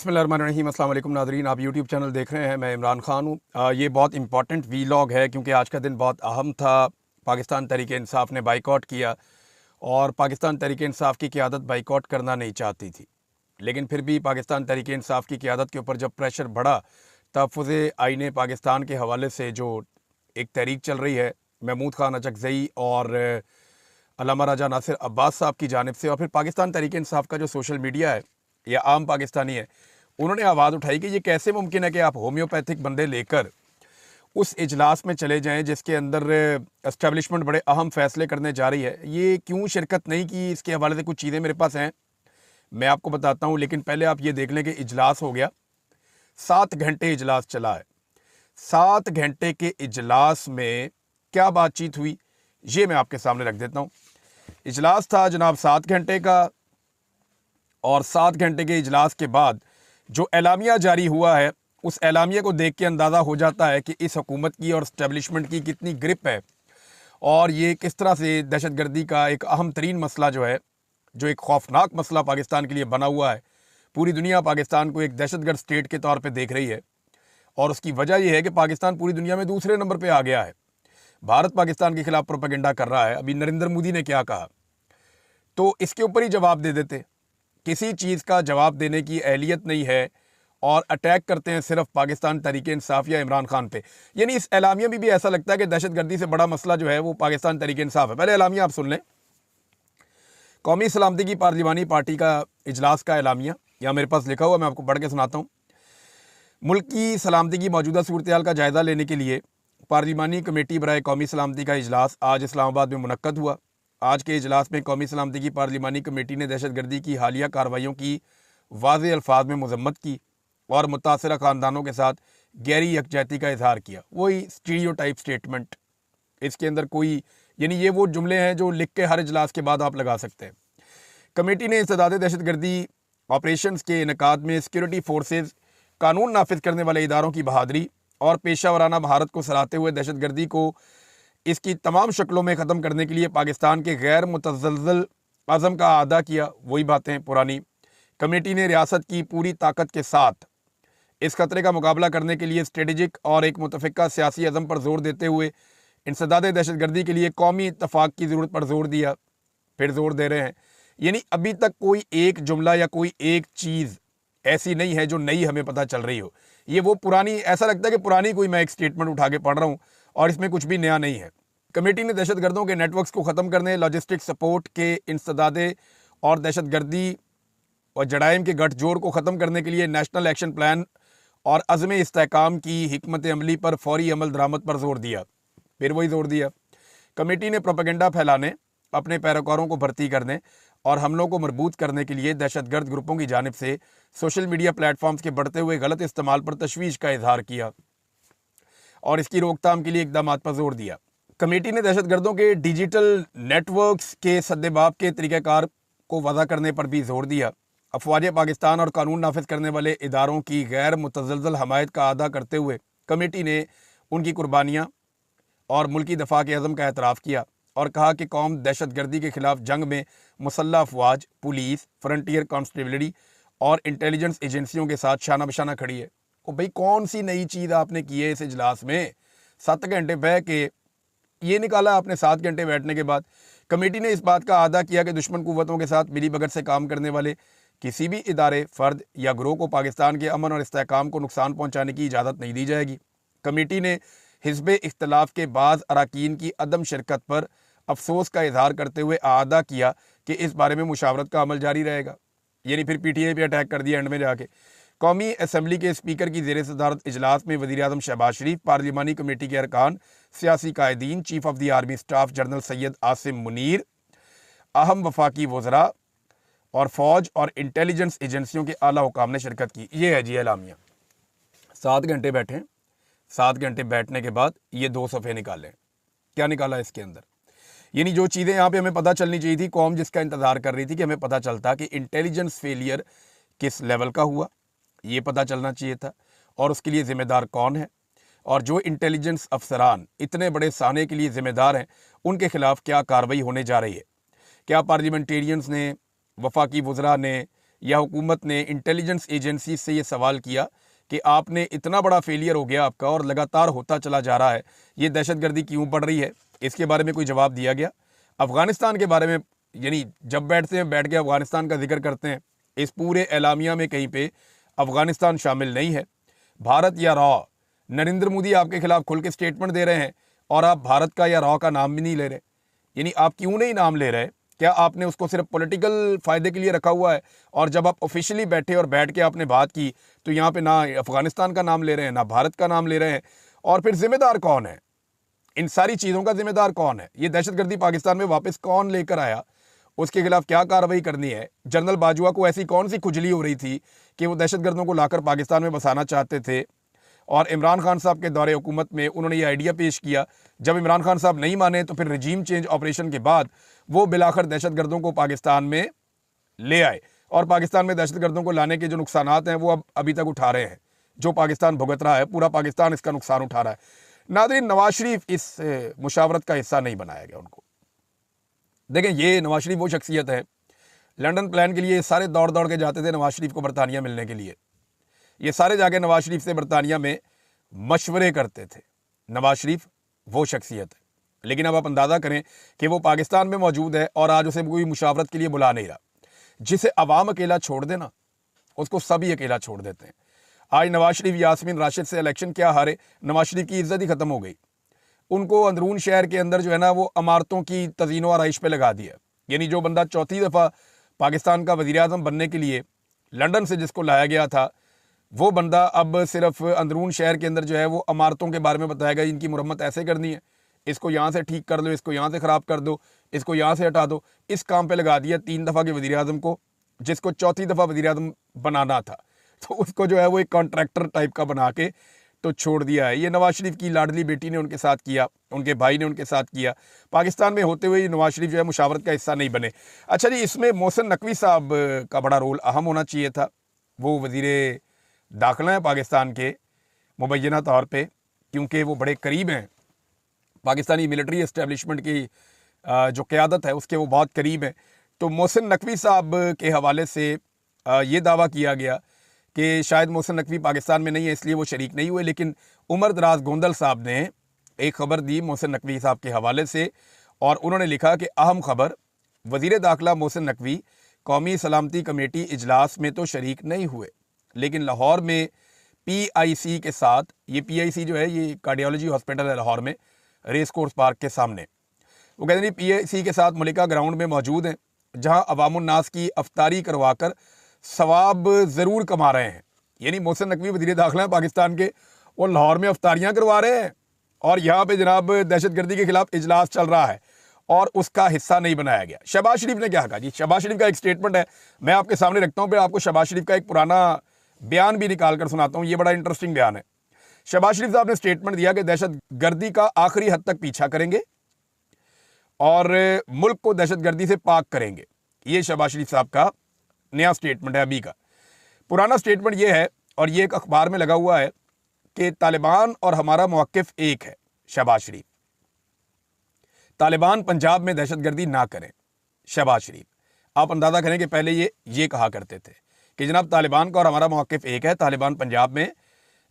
बिस्मिल्लाहिर्रहमानिर्रहीम। अस्सलाम वालेकुम नाज़रीन, आप यूट्यूब चैनल देख रहे हैं। मैं इमरान ख़ान हूँ। ये बहुत इंपॉर्टेंट वीलॉग है क्योंकि आज का दिन बहुत अहम था। पाकिस्तान तहरीक-ए-इंसाफ़ ने बाइकॉट किया और पाकिस्तान तहरीक-ए-इंसाफ़ की क़यादत बाइकॉट करना नहीं चाहती थी, लेकिन फिर भी पाकिस्तान तहरीक-ए-इंसाफ़ की क़यादत के ऊपर जब प्रेशर बढ़ा, तहफ़्फ़ुज़ आईन पाकिस्तान के हवाले से जो एक तहरीक चल रही है महमूद ख़ान अचकज़ई और अल्लामा राजा नासिर अब्बास साहब की जानिब से, और फिर पाकिस्तान तहरीक-ए-इंसाफ़ का जो सोशल मीडिया है या आम पाकिस्तानी है, उन्होंने आवाज़ उठाई कि ये कैसे मुमकिन है कि आप होम्योपैथिक बंदे लेकर उस इजलास में चले जाएं जिसके अंदर एस्टेब्लिशमेंट बड़े अहम फैसले करने जा रही है। ये क्यों शिरकत नहीं की, इसके हवाले से कुछ चीज़ें मेरे पास हैं, मैं आपको बताता हूँ। लेकिन पहले आप ये देख लें कि इजलास हो गया, 7 घंटे इजलास चला है। 7 घंटे के इजलास में क्या बातचीत हुई, ये मैं आपके सामने रख देता हूँ। इजलास था जनाब 7 घंटे का, और 7 घंटे के इजलास के बाद जो एलामिया जारी हुआ है, उस एलामिया को देख के अंदाज़ा हो जाता है कि इस हुकूमत की और इस्टेब्लिशमेंट की कितनी ग्रिप है, और ये किस तरह से दहशतगर्दी का एक अहम तरीन मसला जो है, जो एक खौफनाक मसला पाकिस्तान के लिए बना हुआ है। पूरी दुनिया पाकिस्तान को एक दहशतगर्द स्टेट के तौर पर देख रही है, और उसकी वजह यह है कि पाकिस्तान पूरी दुनिया में दूसरे नंबर पर आ गया है। भारत पाकिस्तान के खिलाफ प्रोपेगेंडा कर रहा है। अभी नरेंद्र मोदी ने क्या कहा, तो इसके ऊपर ही जवाब दे देते। किसी चीज़ का जवाब देने की अहलियत नहीं है और अटैक करते हैं सिर्फ पाकिस्तान तहरीक-ए-इंसाफ़ या इमरान खान पे। यानी इस एलामिया में भी ऐसा लगता है कि दहशतगर्दी से बड़ा मसला जो है वो पाकिस्तान तहरीक-ए-इंसाफ़ है। पहले एलामिया आप सुन लें। कौमी सलामती की पार्लिमानी पार्टी का इजलास का एलामिया यहाँ मेरे पास लिखा हुआ, मैं आपको पढ़ के सुनाता हूँ। मुल्क की सलामती की मौजूदा सूरत हाल का जायज़ा लेने के लिए पार्लिमानी कमेटी बराए कौमी सलामती का इजलास आज इस्लामाबाद में मुनक्कद हुआ। आज के इजलास में कौमी सलामती की पार्लिमानी कमेटी ने दहशतगर्दी की हालिया कार्रवाइयों की वाज़ेह अल्फाज में मजम्मत की और मुतासरा ख़ानदानों के साथ गहरी यकजहती का इजहार किया। वही स्टीरियोटाइप स्टेटमेंट, इसके अंदर कोई, यानी ये वो जुमले हैं जो लिख के हर इजलास के बाद आप लगा सकते हैं। कमेटी ने इस्तदाद दहशतगर्दी ऑपरेशन के इनकाद में सिक्योरिटी फोर्सेज, कानून नाफिज करने वाले इदारों की बहादुरी और पेशा वराना महारत को सराहते हुए दहशतगर्दी को इसकी तमाम शक्लों में ख़त्म करने के लिए पाकिस्तान के गैर मुतज़ल्ज़ल अज़म का अदा किया। वही बातें पुरानी। कमेटी ने रियासत की पूरी ताकत के साथ इस खतरे का मुकाबला करने के लिए स्ट्रेटेजिक और एक मुतफ़िक़ा सियासी अज़म पर जोर देते हुए इंसदाद दहशतगर्दी के लिए कौमी इत्तफ़ाक़ की ज़रूरत पर जोर दिया, फिर जोर दे रहे हैं। यानी अभी तक कोई एक जुमला या कोई एक चीज़ ऐसी नहीं है जो नई हमें पता चल रही हो। ये वो पुरानी, ऐसा लगता है कि पुरानी कोई मैं एक स्टेटमेंट उठा के पढ़ रहा हूँ और इसमें कुछ भी नया नहीं है। कमेटी ने दहशतगर्दों के नेटवर्क्स को ख़त्म करने, लॉजिस्टिक सपोर्ट के इंसदादे और दहशतगर्दी और जराइम के गठजोड़ को ख़त्म करने के लिए नेशनल एक्शन प्लान और अज़्म इस्तेहकाम की हिकमत अमली पर फौरी अमल दरामद पर जोर दिया, फिर वही जोर दिया। कमेटी ने प्रोपेगेंडा फैलाने, अपने पैरोकारों को भर्ती करने और हमलों को मजबूत करने के लिए दहशतगर्द ग्रुपों की जानिब से सोशल मीडिया प्लेटफॉर्म्स के बढ़ते हुए गलत इस्तेमाल पर तशवीश का इजहार किया और इसकी रोकथाम के लिए इकदाम पर जोर दिया। कमेटी ने दहशतगर्दों के डिजिटल नेटवर्क्स के सद्देबाब के तरीक़ाकार को वज़ा करने पर भी जोर दिया। अफवाज पाकिस्तान और कानून नाफिज करने वाले इदारों की गैर मुतज़ल्ज़ल हमायत का अदा करते हुए कमेटी ने उनकी कुर्बानियाँ और मुल्की दफ़ा के अज़म का एतराफ़ किया और कहा कि कौम दहशतगर्दी के ख़िलाफ़ जंग में मुसल्लह अफवाज, पुलिस, फ्रंटियर कॉन्स्टेबलरी और इंटेलिजेंस एजेंसियों के साथ शाना बशाना खड़ी है। ओ भाई, कौन सी नई चीज़ आपने की है इस इजलास में? 7 घंटे बह के ये निकाला आपने। 7 घंटे बैठने के बाद कमेटी ने इस बात का अदा किया कि दुश्मन कुव्वतों के साथ मिली भगत से काम करने वाले किसी भी इदारे, फ़र्द या ग्रोह को पाकिस्तान के अमन और इस्तेहकाम को नुकसान पहुँचाने की इजाज़त नहीं दी जाएगी। कमेटी ने हिज़्ब इख्तलाफ के बाद अरकान की अदम शिरकत पर अफसोस का इजहार करते हुए अदा किया कि इस बारे में मुशावरत का अमल जारी रहेगा। यानी फिर PTI पे अटैक कर दिया एंड में जाके। कौमी असम्बली के स्पीकर की ज़ेर सदारत इजलास में वज़ीर-ए-आज़म शहबाज शरीफ, पार्लिमानी कमेटी के अरकान, सियासी कायदीन, chief of the army staff general Syed Asim Munir, अहम वफाकी वज़रा और फ़ौज और इंटेलिजेंस एजेंसियों के आला हुकाम ने शिरकत की। ये है जी एलामिया। 7 घंटे बैठे। 7 घंटे बैठने के बाद ये 2 सफ़े निकाले। क्या निकाला इसके अंदर? यानी जो चीज़ें यहाँ पे हमें पता चलनी चाहिए थी, कौम जिसका इंतज़ार कर रही थी कि हमें पता चलता कि इंटेलिजेंस फेलियर किस लेवल का हुआ, ये पता चलना चाहिए था, और उसके लिए ज़िम्मेदार कौन है, और जो इंटेलिजेंस अफसरान इतने बड़े साने के लिए ज़िम्मेदार हैं, उनके खिलाफ क्या कार्रवाई होने जा रही है। क्या पार्लियामेंटेरियंस ने, वफाकी वज़रा ने या हुकूमत ने इंटेलिजेंस एजेंसी से ये सवाल किया कि आपने इतना बड़ा फेलियर हो गया आपका और लगातार होता चला जा रहा है, ये दहशतगर्दी क्यों बढ़ रही है? इसके बारे में कोई जवाब दिया गया? अफ़गानिस्तान के बारे में, यानी जब बैठते हैं बैठ के अफ़गानिस्तान का जिक्र करते हैं, इस पूरे एलामिया में कहीं पे अफ़गानिस्तान शामिल नहीं है। भारत या रॉ, नरेंद्र मोदी आपके खिलाफ खुल के स्टेटमेंट दे रहे हैं और आप भारत का या रॉ का नाम भी नहीं ले रहे। यानी आप क्यों नहीं नाम ले रहे? क्या आपने उसको सिर्फ पॉलिटिकल फ़ायदे के लिए रखा हुआ है? और जब आप ऑफिशियली बैठे और बैठ के आपने बात की तो यहाँ पे ना अफ़गानिस्तान का नाम ले रहे हैं, ना भारत का नाम ले रहे हैं। और फिर जिम्मेदार कौन है? इन सारी चीज़ों का जिम्मेदार कौन है? ये दहशतगर्दी पाकिस्तान में वापस कौन लेकर आया? उसके खिलाफ क्या कार्रवाई करनी है? जनरल बाजवा को ऐसी कौन सी खुजली हो रही थी कि वो दहशतगर्दों को लाकर पाकिस्तान में बसाना चाहते थे? और इमरान खान साहब के दौरे हुकूमत में उन्होंने ये आइडिया पेश किया। जब इमरान खान साहब नहीं माने तो फिर रजीम चेंज ऑपरेशन के बाद वो बिलाखिर दहशतगर्दों को पाकिस्तान में ले आए और पाकिस्तान में दहशतगर्दों को लाने के जो नुकसानात हैं वो अब अभी तक उठा रहे हैं। जो पाकिस्तान भुगत रहा है, पूरा पाकिस्तान इसका नुकसान उठा रहा है। नाज़रीन, नवाज शरीफ इस मुशावरत का हिस्सा नहीं बनाया गया उनको। देखें, ये नवाज शरीफ वो शख्सियत है, लंदन प्लान के लिए सारे दौड़ दौड़ के जाते थे नवाज शरीफ को बरतानिया मिलने के लिए। ये सारे जाके नवाज शरीफ से बरतानिया में मशवरे करते थे। नवाज शरीफ वो शख्सियत है, लेकिन अब आप अंदाज़ा करें कि वो पाकिस्तान में मौजूद है और आज उसे कोई मुशावरत के लिए बुला नहीं रहा। जिसे अवाम अकेला छोड़ देना, उसको सभी अकेला छोड़ देते हैं। आज नवाज शरीफ यास्मीन राशिद से इलेक्शन क्या हारे, नवाज शरीफ की इज्जत ही ख़त्म हो गई। उनको अंदरून शहर के अंदर जो है ना वो इमारतों की तज़ीनो आराइश पे लगा दिया। यानी जो बंदा चौथी दफ़ा पाकिस्तान का वज़ीर आज़म बनने के लिए लंदन से जिसको लाया गया था, वो बंदा अब सिर्फ अंदरून शहर के अंदर जो है वो इमारतों के बारे में बताएगा, इनकी मुरम्मत ऐसे करनी है, इसको यहाँ से ठीक कर दो, इसको यहाँ से ख़राब कर दो, इसको यहाँ से हटा दो। इस काम पे लगा दिया 3 दफ़ा के वज़ीर आज़म को, जिसको चौथी दफ़ा वज़ीर आज़म बनाना था, तो उसको जो है वो एक कॉन्ट्रैक्टर टाइप का बना के तो छोड़ दिया है। ये नवाज शरीफ की लाडली बेटी ने उनके साथ किया, उनके भाई ने उनके साथ किया। पाकिस्तान में होते हुए नवाज शरीफ जो है मुशावरत का हिस्सा नहीं बने। अच्छा जी, इसमें मोहसिन नकवी साहब का बड़ा रोल अहम होना चाहिए था। वो वज़ीर दाखिला है पाकिस्तान के मुबैना तौर पे, क्योंकि वो बड़े करीब हैं पाकिस्तानी मिलिट्री इस्टेब्लिशमेंट की जो क़यादत है उसके, वो बहुत करीब हैं। तो मोहसिन नकवी साहब के हवाले से ये दावा किया गया कि शायद मोहसिन नकवी पाकिस्तान में नहीं है इसलिए वो शरीक नहीं हुए, लेकिन उमर दराज गोंदल साहब ने एक ख़बर दी मोहसिन नकवी साहब के हवाले से और उन्होंने लिखा कि अहम ख़बर, वज़ीर दाखिला मोहसिन नकवी कौमी सलामती कमेटी इजलास में तो शरीक नहीं हुए, लेकिन लाहौर में PIC के साथ, ये PIC जो है ये कार्डियोलॉजी हॉस्पिटल है लाहौर में, रेस कोर्स पार्क के सामने, वो कहते हैं PIC के साथ मलिका ग्राउंड में मौजूद हैं, जहां अवामुन्नास की अफ्तारी करवाकर सवाब ज़रूर कमा रहे हैं। यानी मोहसिन नकवी वज़ीर दाखिला हैं पाकिस्तान के, वो लाहौर में अफ्तारियाँ करवा रहे हैं और यहाँ पे जनाब दहशतगर्दी के खिलाफ इजलास चल रहा है और उसका हिस्सा नहीं बनाया गया। शहबाज शरीफ ने क्या कहा जी? शहबाज शरीफ का एक स्टेटमेंट है, मैं आपके सामने रखता हूँ, फिर आपको शहबाज शरीफ का एक पुराना बयान भी निकाल कर सुनाता हूँ। ये बड़ा इंटरेस्टिंग बयान है। शहबाज शरीफ साहब ने स्टेटमेंट दिया कि दहशतगर्दी का आखिरी हद तक पीछा करेंगे और मुल्क को दहशतगर्दी से पाक करेंगे। ये शहबाज शरीफ साहब का नया स्टेटमेंट है अभी का। पुराना स्टेटमेंट ये है और ये एक अखबार में लगा हुआ है कि तालिबान और हमारा मौक़िफ़ एक है। शहबाज शरीफ, तालिबान पंजाब में दहशतगर्दी ना करें। शहबाज शरीफ, आप अंदाज़ा करें कि पहले ये कहा करते थे कि जनाब तालिबान का और हमारा मौक़िफ़ एक है, तालिबान पंजाब में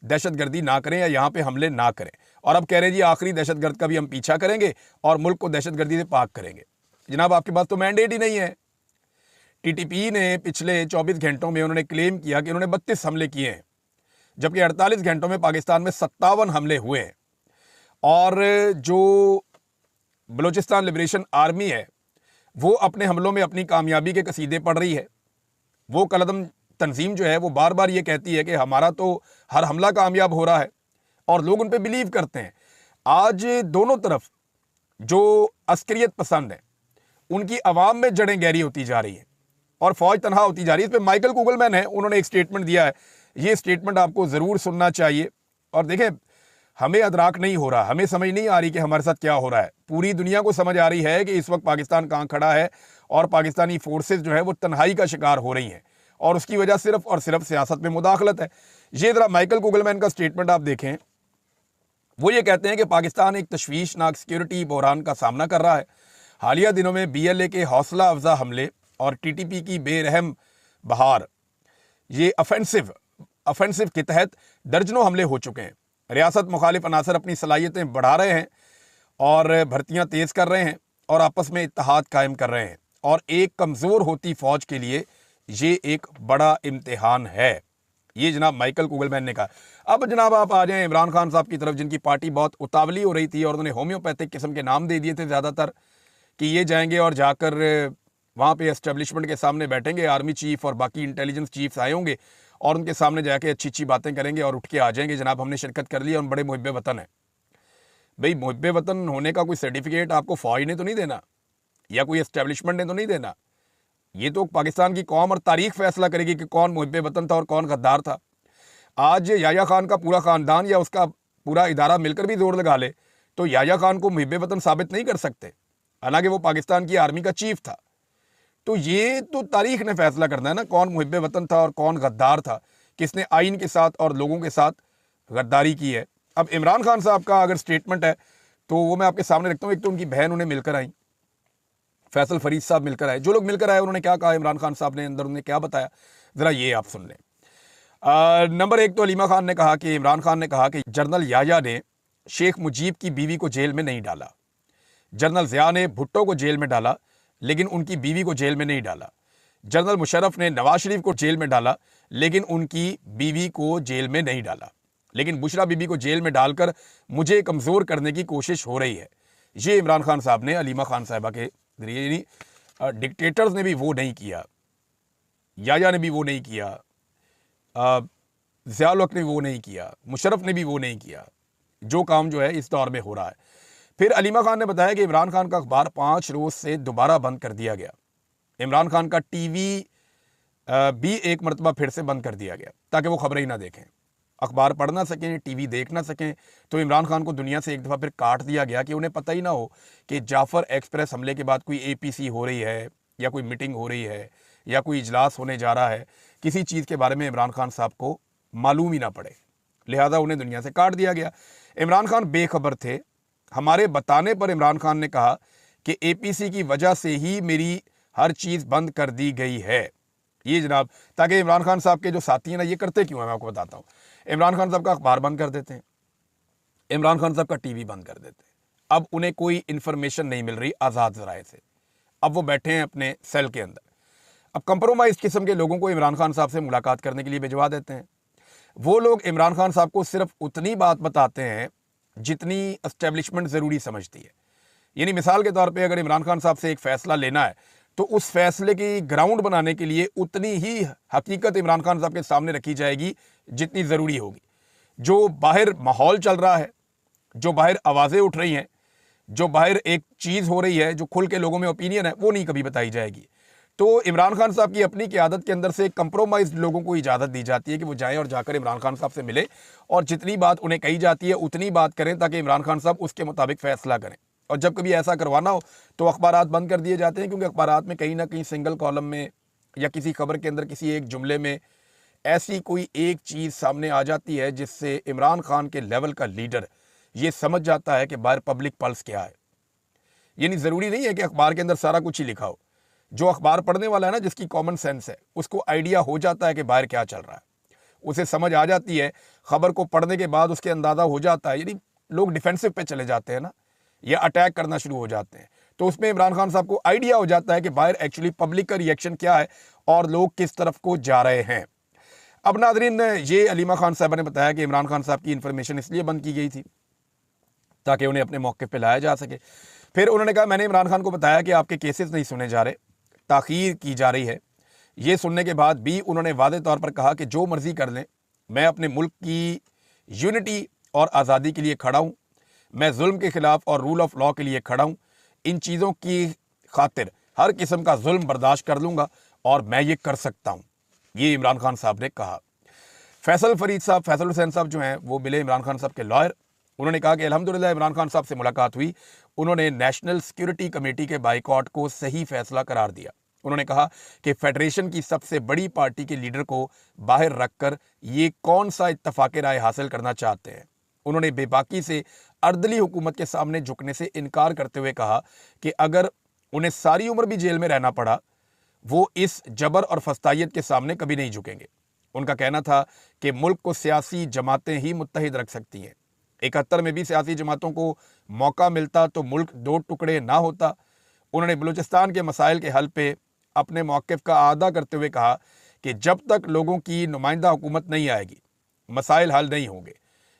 दहशतगर्दी ना करें या यहाँ पे हमले ना करें, और अब कह रहे हैं जी आखिरी दहशतगर्द का भी हम पीछा करेंगे और मुल्क को दहशतगर्दी से पाक करेंगे। जनाब आपके पास तो मैंडेट ही नहीं है। TTP ने पिछले 24 घंटों में उन्होंने क्लेम किया कि उन्होंने 32 हमले किए हैं, जबकि 48 घंटों में पाकिस्तान में 57 हमले हुए हैं। और जो बलूचिस्तान लिबरेशन आर्मी है वो अपने हमलों में अपनी कामयाबी के कसीदे पढ़ रही है। वो कलदम तंजीम जो है वो बार बार ये कहती है कि हमारा तो हर हमला कामयाब हो रहा है और लोग उन पे बिलीव करते हैं। आज दोनों तरफ जो अस्करियत पसंद है उनकी आवाम में जड़ें गहरी होती जा रही हैं और फौज तनहा होती जा रही है। इस पर माइकल कुगलमैन है, उन्होंने एक स्टेटमेंट दिया है, ये स्टेटमेंट आपको ज़रूर सुनना चाहिए। और देखें, हमें अदराक नहीं हो रहा, हमें समझ नहीं आ रही कि हमारे साथ क्या हो रहा है। पूरी दुनिया को समझ आ रही है कि इस वक्त पाकिस्तान कहाँ खड़ा है और पाकिस्तानी फोर्सेस जो है वो तन्हाई का शिकार हो रही हैं और उसकी वजह सिर्फ और सिर्फ सियासत में मुदाखलत है। ये ज़रा माइकल कुगलमैन का स्टेटमेंट आप देखें। वो ये कहते हैं कि पाकिस्तान एक तशवीशनाक सिक्योरिटी बहरान का सामना कर रहा है। हालिया दिनों में BLA के हौसला अफजा हमले और TTP की बेरहम बहार, ये ऑफेंसिव के तहत दर्जनों हमले हो चुके हैं। रियासत मुखालिफ अनासर अपनी सलाहियतें बढ़ा रहे हैं और भर्तियां तेज कर रहे हैं और आपस में इत्तेहाद कायम कर रहे हैं, और एक कमज़ोर होती फौज के लिए ये एक बड़ा इम्तिहान है। ये जनाब माइकल कुगलमैन ने कहा। अब जनाब आप आ जाएं इमरान खान साहब की तरफ, जिनकी पार्टी बहुत उतावली हो रही थी और उन्होंने होम्योपैथिक किस्म के नाम दे दिए थे ज़्यादातर, कि ये जाएंगे और जाकर वहाँ पे एस्टेब्लिशमेंट के सामने बैठेंगे, आर्मी चीफ और बाकी इंटेलिजेंस चीफ्स आए होंगे और उनके सामने जाके अच्छी अच्छी बातें करेंगे और उठ के आ जाएंगे, जनाब हमने शिरकत कर ली और हम बड़े मुहिब्बे वतन हैं। भाई मुहिब्बे वतन होने का कोई सर्टिफिकेट आपको फौज ने तो नहीं देना या कोई एस्टेब्लिशमेंट ने तो नहीं देना। ये तो पाकिस्तान की कौम और तारीख फैसला करेगी कि कौन मुहिब्बे वतन था और कौन गद्दार था। आज याया खान का पूरा ख़ानदान या उसका पूरा इदारा मिलकर भी जोर लगा ले तो याया खान को मुहिब्बे वतन साबित नहीं कर सकते, हालांकि वो पाकिस्तान की आर्मी का चीफ था। तो ये तो तारीख ने फैसला करना है ना कौन मुहिब्बे वतन था और कौन गद्दार था, किसने आइन के साथ और लोगों के साथ गद्दारी की है। अब इमरान खान साहब का अगर स्टेटमेंट है तो वो मैं आपके सामने रखता हूँ। एक तो उनकी बहन उन्हें मिलकर आई, फैसल फरीद साहब मिलकर आए। जो लोग मिलकर आए उन्होंने क्या कहा, इमरान खान साहब ने अंदर उन्हें क्या बताया, ज़रा ये आप सुन लें। नंबर एक तो अलीमा खान ने कहा कि इमरान खान ने कहा कि जनरल याया ने शेख मुजीब की बीवी को जेल में नहीं डाला, जनरल ज़िया ने भुट्टो को जेल में डाला लेकिन उनकी बीवी को जेल में नहीं डाला, जनरल मुशर्रफ ने नवाज शरीफ को जेल में डाला लेकिन उनकी बीवी को जेल में नहीं डाला, लेकिन बुशरा बीबी को जेल में डालकर मुझे कमज़ोर करने की कोशिश हो रही है। ये इमरान खान साहब ने अलीमा खान साहिबा के जरिए, यानी डिक्टेटर्स ने भी वो नहीं किया, याया ने भी वो नहीं किया, ज़िया उल हक ने वो नहीं किया, मुशर्रफ ने भी वो नहीं किया, जो काम जो है इस दौर में हो रहा है। फिर अलीमा खान ने बताया कि इमरान खान का अखबार 5 रोज़ से दोबारा बंद कर दिया गया। इमरान खान का टीवी भी एक मरतबा फिर से बंद कर दिया गया ताकि वो खबरें ही ना देखें, अखबार पढ़ ना सकें, टीवी देख ना सकें। तो इमरान खान को दुनिया से एक दफ़ा फिर काट दिया गया कि उन्हें पता ही ना हो कि जाफ़र एक्सप्रेस हमले के बाद कोई APC हो रही है या कोई मीटिंग हो रही है या कोई इजलास होने जा रहा है, किसी चीज़ के बारे में इमरान खान साहब को मालूम ही ना पड़े, लिहाजा उन्हें दुनिया से काट दिया गया। इमरान खान बेखबर थे। हमारे बताने पर इमरान खान ने कहा कि APC की वजह से ही मेरी हर चीज़ बंद कर दी गई है। ये जनाब, ताकि इमरान खान साहब के जो साथी हैं ना, ये करते क्यों हैं मैं आपको बताता हूँ। इमरान खान साहब का अखबार बंद कर देते हैं, इमरान खान साहब का टीवी बंद कर देते हैं। अब उन्हें कोई इन्फॉर्मेशन नहीं मिल रही आज़ाद ज़राए से। अब वो बैठे हैं अपने सेल के अंदर। अब कंप्रोमाइज़ किस्म के लोगों को इमरान खान साहब से मुलाकात करने के लिए भिजवा देते हैं। वो लोग इमरान खान साहब को सिर्फ उतनी बात बताते हैं जितनी एस्टेब्लिशमेंट ज़रूरी समझती है। यानी मिसाल के तौर पे अगर इमरान खान साहब से एक फ़ैसला लेना है तो उस फैसले की ग्राउंड बनाने के लिए उतनी ही हकीकत इमरान खान साहब के सामने रखी जाएगी जितनी ज़रूरी होगी। जो बाहर माहौल चल रहा है, जो बाहर आवाज़ें उठ रही हैं, जो बाहर एक चीज़ हो रही है, जो खुल के लोगों में ओपिनियन है, वो नहीं कभी बताई जाएगी। तो इमरान खान साहब की अपनी क़यादत के अंदर से कंप्रोमाइज़ लोगों को इजाज़त दी जाती है कि वो जाएं और जाकर इमरान खान साहब से मिले और जितनी बात उन्हें कही जाती है उतनी बात करें ताकि इमरान खान साहब उसके मुताबिक फ़ैसला करें। और जब कभी ऐसा करवाना हो तो अखबारात बंद कर दिए जाते हैं, क्योंकि अखबारात में कहीं ना कहीं सिंगल कॉलम में या किसी खबर के अंदर किसी एक जुमले में ऐसी कोई एक चीज़ सामने आ जाती है जिससे इमरान खान के लेवल का लीडर ये समझ जाता है कि बाहर पब्लिक पल्स क्या है। यानी ज़रूरी नहीं है कि अखबार के अंदर सारा कुछ ही लिखा हो। जो अखबार पढ़ने वाला है ना, जिसकी कॉमन सेंस है, उसको आइडिया हो जाता है कि बाहर क्या चल रहा है, उसे समझ आ जाती है। खबर को पढ़ने के बाद उसके अंदाज़ा हो जाता है। यानी लोग डिफेंसिव पे चले जाते हैं ना, या अटैक करना शुरू हो जाते हैं, तो उसमें इमरान खान साहब को आइडिया हो जाता है कि बाहर एक्चुअली पब्लिक का रिएक्शन क्या है और लोग किस तरफ को जा रहे हैं। अब नाज़रीन, ये अलीमा खान साहबा ने बताया कि इमरान खान साहब की इन्फॉर्मेशन इसलिए बंद की गई थी ताकि उन्हें अपने मौके पर लाया जा सके। फिर उन्होंने कहा, मैंने इमरान खान को बताया कि आपके केसेस नहीं सुने जा रहे, ताख़ीर की जा रही है। ये सुनने के बाद भी उन्होंने वादे तौर पर कहा कि जो मर्ज़ी कर लें, मैं अपने मुल्क की यूनिटी और आज़ादी के लिए खड़ा हूँ, मैं जुल्म के ख़िलाफ़ और रूल ऑफ लॉ के लिए खड़ा हूँ। इन चीज़ों की खातिर हर किस्म का जुल्म बर्दाश्त कर लूँगा और मैं ये कर सकता हूँ, ये इमरान खान साहब ने कहा। फैसल फरीद साहब, फैसल हुसैन साहब जो हैं, वो मिले इमरान खान साहब के लॉयर। उन्होंने कहा कि अल्हम्दुलिल्लाह इमरान खान साहब से मुलाकात हुई, उन्होंने नेशनल सिक्योरिटी कमेटी के बाइकॉट को सही फैसला करार दिया। उन्होंने कहा कि फेडरेशन की सबसे बड़ी पार्टी के लीडर को बाहर रखकर ये कौन सा इत्तफाक़ राय हासिल करना चाहते हैं। उन्होंने बेबाकी से अर्दली हुकूमत के सामने झुकने से इनकार करते हुए कहा कि अगर उन्हें सारी उम्र भी जेल में रहना पड़ा, वो इस जबर और फस्तायत के सामने कभी नहीं झुकेंगे। उनका कहना था कि मुल्क को सियासी जमातें ही मुत्तहिद रख सकती हैं। 71 में भी सियासी जमातों को मौका मिलता तो मुल्क दो टुकड़े ना होता। उन्होंने बलूचिस्तान के मसाइल के हल पे अपने मौक़िफ़ का आदा करते हुए कहा कि जब तक लोगों की नुमाइंदा हुकूमत नहीं आएगी, मसाइल हल नहीं होंगे।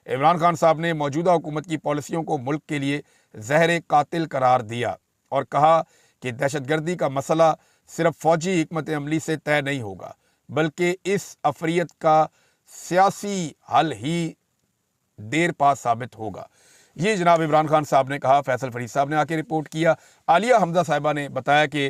इमरान खान साहब ने मौजूदा हुकूमत की पॉलिसियों को मुल्क के लिए ज़हर कातिल करार दिया और कहा कि दहशतगर्दी का मसला सिर्फ फ़ौजी हिकमत अमली से तय नहीं होगा, बल्कि इस अफरियत का सियासी हल ही देर पास साबित होगा। ये जनाब इमरान खान साहब ने कहा। फैसल फरीद साहब ने आके रिपोर्ट किया। आलिया हमजा साहिबा ने बताया कि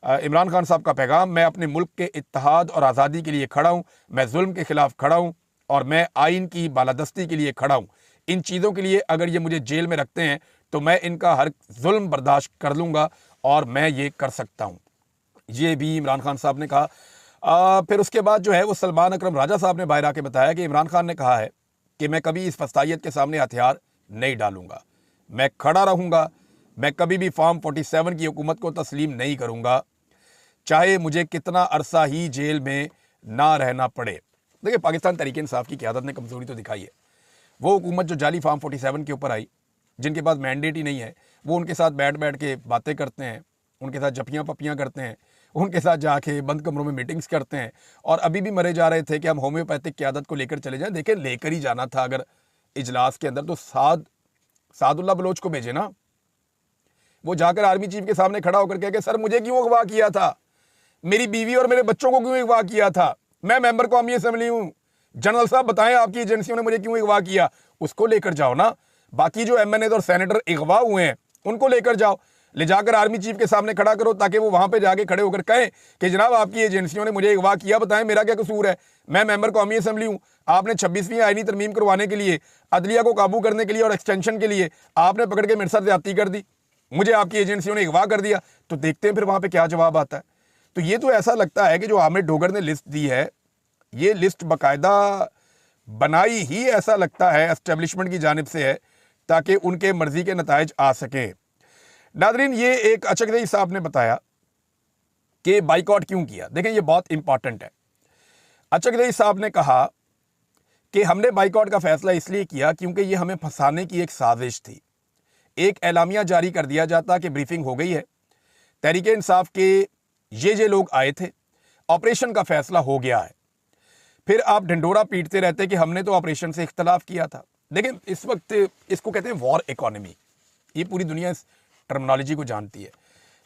इमरान खान साहब का पैगाम, मैं अपने मुल्क के इत्तेहाद और आज़ादी के लिए खड़ा हूँ, मैं जुल्म के ख़िलाफ़ खड़ा हूँ और मैं आइन की बालादस्ती के लिए खड़ा हूँ। इन चीज़ों के लिए अगर ये मुझे जेल में रखते हैं तो मैं इनका हर जुल्म बर्दाश्त कर लूँगा और मैं ये कर सकता हूँ। ये भी इमरान खान साहब ने कहा। फिर उसके बाद जो है वो सलमान अकरम राजा साहब ने बाहर आके बताया कि इमरान खान ने कहा है कि मैं कभी इस फस्तायत के सामने हथियार नहीं डालूंगा, मैं खड़ा रहूँगा, मैं कभी भी फॉर्म 47 की हुकूमत को तस्लीम नहीं करूँगा, चाहे मुझे कितना अरसा ही जेल में ना रहना पड़े। देखिए, पाकिस्तान तहरीक इंसाफ की क़यादत ने कमज़ोरी तो दिखाई है। वो हुकूमत जो जाली फॉर्म 47 के ऊपर आई, जिनके पास मैंडेट ही नहीं है, वो उनके साथ बैठ बैठ के बातें करते हैं, उनके साथ जपियाँ पपियाँ करते हैं, उनके साथ जाके बंद कमरों में मीटिंग्स करते हैं और अभी भी मरे जा रहे थे कि हम होम्योपैथिक क़यादत को लेकर चले जाएं। देखें, लेकर ही जाना था अगर इजलास के अंदर तो सादुल्ला बलोच को भेजे ना। वो जाकर आर्मी चीफ के सामने खड़ा होकर कह के, सर मुझे क्यों अगवा किया था, मेरी बीवी और मेरे बच्चों को क्यों अगवा किया था, मैं मेंबर कौमी असेंबली हूँ, जनरल साहब बताएं आपकी एजेंसियों ने मुझे क्यों अगवा किया। उसको लेकर जाओ ना। बाकी जो एमएनए और सेनेटर अगवा हुए हैं उनको लेकर जाओ, ले जाकर आर्मी चीफ के सामने खड़ा करो ताकि वो वहां पे जाके खड़े होकर कहें कि जनाब आपकी एजेंसियों ने मुझे अगवा किया, बताएं मेरा क्या कसूर है, मैं मेंबर कौमी असेंबली हूँ, आपने 26वीं आईनी तरमीम करवाने के लिए, अदलिया को काबू करने के लिए और एक्सटेंशन के लिए आपने पकड़ के मेरे साथ ज्यादती कर दी, मुझे आपकी एजेंसियों ने अगवा कर दिया। तो देखते हैं फिर वहां पर क्या जवाब आता है। तो ये तो ऐसा लगता है कि जो आमिर डोगर ने लिस्ट दी है, ये लिस्ट बाकायदा बनाई ही ऐसा लगता है एस्टेब्लिशमेंट की जानिब से है ताकि उनके मर्जी के नताइज आ सकें। नादरीन, ये एक अचकज़ई साहब ने बताया कि बाइकआउट क्यों किया। देखें, ये बहुत इंपॉर्टेंट है। अचकज़ई साहब ने कहा कि हमने बाइकआउट का फैसला इसलिए किया क्योंकि ये हमें फंसाने की एक साजिश थी। एक एलामिया जारी कर दिया जाता कि ब्रीफिंग हो गई है, तहरीक इंसाफ के ये लोग आए थे, ऑपरेशन का फैसला हो गया है, फिर आप ढिंडोरा पीटते रहते कि हमने तो ऑपरेशन से इख्तलाफ किया था। देखें, इस वक्त इसको कहते हैं वॉर इकोनॉमी। ये पूरी दुनिया इस टर्मिनोलॉजी को जानती है।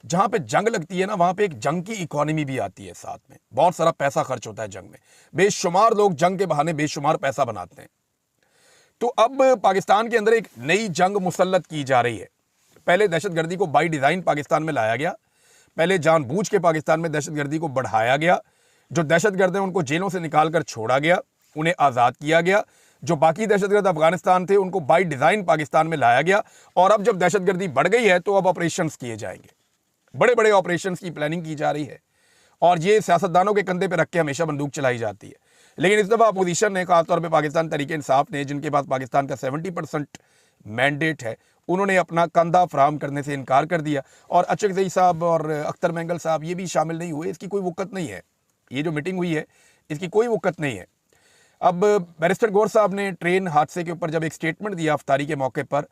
जहां पे जंग लगती है ना, वहां पे एक जंग की इकोनॉमी भी आती है साथ में। बहुत सारा पैसा खर्च होता है जंग में, बेशुमार लोग जंग के बहाने बेशुमार पैसा बनाते हैं। तो अब पाकिस्तान के अंदर एक नई जंग मुसल्लत की जा रही है। पहले दहशतगर्दी को बाई डिज़ाइन पाकिस्तान में लाया गया, पहले जानबूझ के पाकिस्तान में दहशतगर्दी को बढ़ाया गया, जो दहशतगर्द हैं उनको जेलों से निकाल कर छोड़ा गया, उन्हें आज़ाद किया गया, जो बाकी दहशतगर्द अफगानिस्तान थे उनको बाई डिज़ाइन पाकिस्तान में लाया गया। और अब जब दहशतगर्दी बढ़ गई है तो अब ऑपरेशंस किए जाएंगे, बड़े बड़े ऑपरेशंस की प्लानिंग की जा रही है और ये सियासतदानों के कंधे पे रख के हमेशा बंदूक चलाई जाती है। लेकिन इस दफ़ा अपोजिशन ने, खासतौर पर पाकिस्तान तहरीक इंसाफ ने, जिनके पास पाकिस्तान का 70% मैंडेट है, उन्होंने अपना कंधा फराहम करने से इनकार कर दिया। और अचकज़ई साहब और अख्तर मेंगल साहब ये भी शामिल नहीं हुए। इसकी कोई वक़्त नहीं है, ये जो मीटिंग हुई है इसकी कोई वक़्त नहीं है। अब बैरिस्टर गौर साहब ने ट्रेन हादसे के ऊपर जब एक स्टेटमेंट दिया अफ्तारी के मौके पर,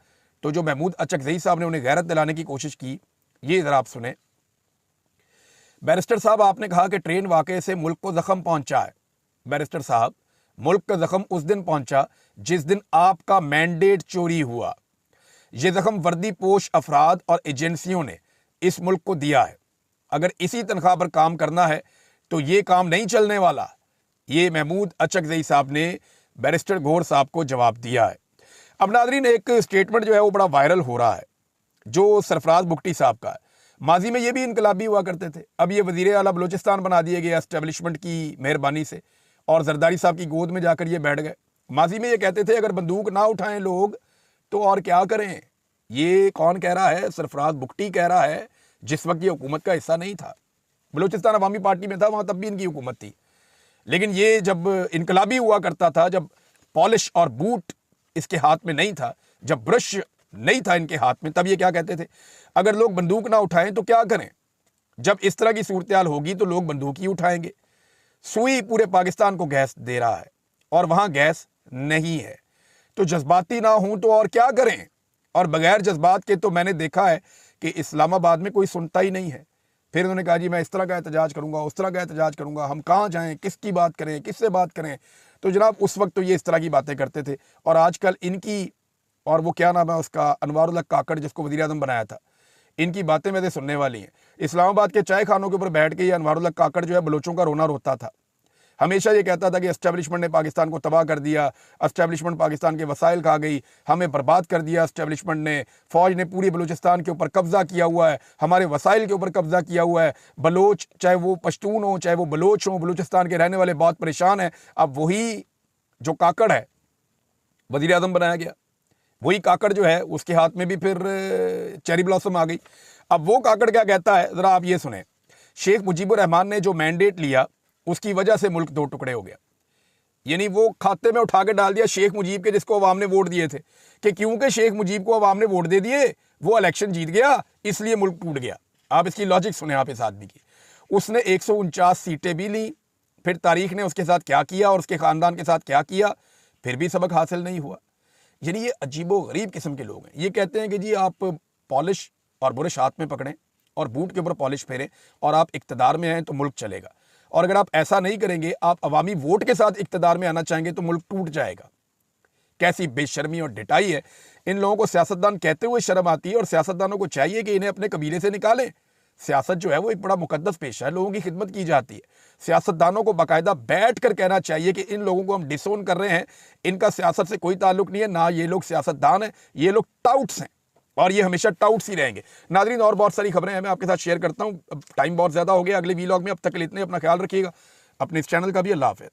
तो जो महमूद अचकज़ई साहब ने उन्हें गैरत दिलाने की कोशिश की, ये ज़रा आप सुने। बैरिस्टर साहब, आपने कहा कि ट्रेन वाक़े से मुल्क को ज़ख्म पहुंचा है। बैरिस्टर साहब, मुल्क का ज़ख्म उस दिन पहुंचा जिस दिन आपका मैंडेट चोरी हुआ। ये ज़ख्म वर्दी पोश अफराद और एजेंसियों ने इस मुल्क को दिया है। अगर इसी तनख्वाह पर काम करना है तो ये काम नहीं चलने वाला। ये महमूद अचकज़ई साहब ने बैरिस्टर गौर साहब को जवाब दिया है। अब नाज़रीन, एक स्टेटमेंट जो है वो बड़ा वायरल हो रहा है, जो सरफराज बुगटी साहब का है। माजी में ये भी इनकलाबी हुआ करते थे, अब ये वज़ीर आला बलूचिस्तान बना दिए गए एस्टेब्लिशमेंट की मेहरबानी से, और जरदारी साहब की गोद में जाकर ये बैठ गए। माजी में ये कहते थे अगर बंदूक ना उठाएं लोग तो और क्या करें। ये कौन कह रहा है? सरफराज बुगटी कह रहा है, जिस वक्त ये हुकूमत का हिस्सा नहीं था। बलूचिस्तान अवामी पार्टी में था, वहाँ तब भी इनकी हुकूमत थी। लेकिन ये जब इनकलाबी हुआ करता था, जब पॉलिश और बूट इसके हाथ में नहीं था, जब ब्रश नहीं था इनके हाथ में, तब ये क्या कहते थे? अगर लोग बंदूक ना उठाएं तो क्या करें? जब इस तरह की सूरत हाल होगी तो लोग बंदूक ही उठाएंगे। सुई पूरे पाकिस्तान को गैस दे रहा है और वहां गैस नहीं है, तो जज्बाती ना हूं तो और क्या करें। और बगैर जज्बात के तो मैंने देखा है कि इस्लामाबाद में कोई सुनता ही नहीं है। फिर उन्होंने कहा जी मैं इस तरह का एहतजाज करूंगा, उस तरह का एहतजाज करूंगा, हम कहाँ जाएं, किसकी बात करें, किससे बात करें। तो जनाब उस वक्त तो ये इस तरह की बातें करते थे, और आजकल इनकी, और वो क्या नाम है उसका, अनवारुल्लाह काकड़ जिसको वज़ीर आज़म बनाया था, इनकी बातें में से सुनने वाली हैं। इस्लामाबाद के चाय खानों के ऊपर बैठ के ये अनवारुल्लाह काकड़ जो है बलोचों का रोना रोता था। हमेशा ये कहता था कि एस्टेब्लिशमेंट ने पाकिस्तान को तबाह कर दिया, एस्टेब्लिशमेंट पाकिस्तान के वसाइल खा गई, हमें बर्बाद कर दिया एस्टेब्लिशमेंट ने, फ़ौज ने पूरी बलूचिस्तान के ऊपर कब्ज़ा किया हुआ है, हमारे वसाइल के ऊपर कब्ज़ा किया हुआ है। बलोच, चाहे वो पश्तून हो चाहे वो बलोच हो, बलूचिस्तान के रहने वाले बहुत परेशान हैं। अब वही जो काकड़ है वज़ीर आज़म बनाया गया, वही काकड़ जो है उसके हाथ में भी फिर चेरी ब्लॉसम आ गई। अब वो काकड़ क्या कहता है, ज़रा आप ये सुने। शेख मुजीबुर रहमान ने जो मैंडेट लिया उसकी वजह से मुल्क दो टुकड़े हो गया। यानी वो खाते में उठा के डाल दिया शेख मुजीब के, जिसको अवाम ने वोट दिए थे, कि क्योंकि शेख मुजीब को अवाम ने वोट दे दिए, वो इलेक्शन जीत गया, इसलिए मुल्क टूट गया। आप इसकी लॉजिक सुने आप इस आदमी की। उसने 149 सीटें भी ली, फिर तारीख ने उसके साथ क्या किया और उसके ख़ानदान के साथ क्या किया, फिर भी सबक हासिल नहीं हुआ। यानी ये अजीबो गरीब किस्म के लोग हैं। ये कहते हैं कि जी आप पॉलिश और बुरश हाथ में पकड़ें और बूट के ऊपर पॉलिश फेरें और आप इक़्तिदार में आएँ तो मुल्क चलेगा, और अगर आप ऐसा नहीं करेंगे, आप अवामी वोट के साथ इक़्तिदार में आना चाहेंगे तो मुल्क टूट जाएगा। कैसी बेशर्मी और डिटाई है। इन लोगों को सियासतदान कहते हुए शर्म आती है, और सियासतदानों को चाहिए कि इन्हें अपने कबीले से निकालें। सियासत जो है वो एक बड़ा मुकद्दस पेशा है, लोगों की खिदमत की जाती है। सियासतदानों को बाकायदा बैठ कर कहना चाहिए कि इन लोगों को हम डिसोन कर रहे हैं, इनका सियासत से कोई ताल्लुक नहीं है, ना ये लोग सियासतदान हैं, ये लोग टाउट्स हैं, और ये हमेशा टाउट्स ही रहेंगे। नाज़रीन, और बहुत सारी खबरें हैं, मैं आपके साथ शेयर करता हूँ। अब टाइम बहुत ज़्यादा हो गया, अगले वीलॉग में। अब तक के लिए इतने, अपना ख्याल रखिएगा, अपने इस चैनल का भी। अल्लाह हाफ़िज़।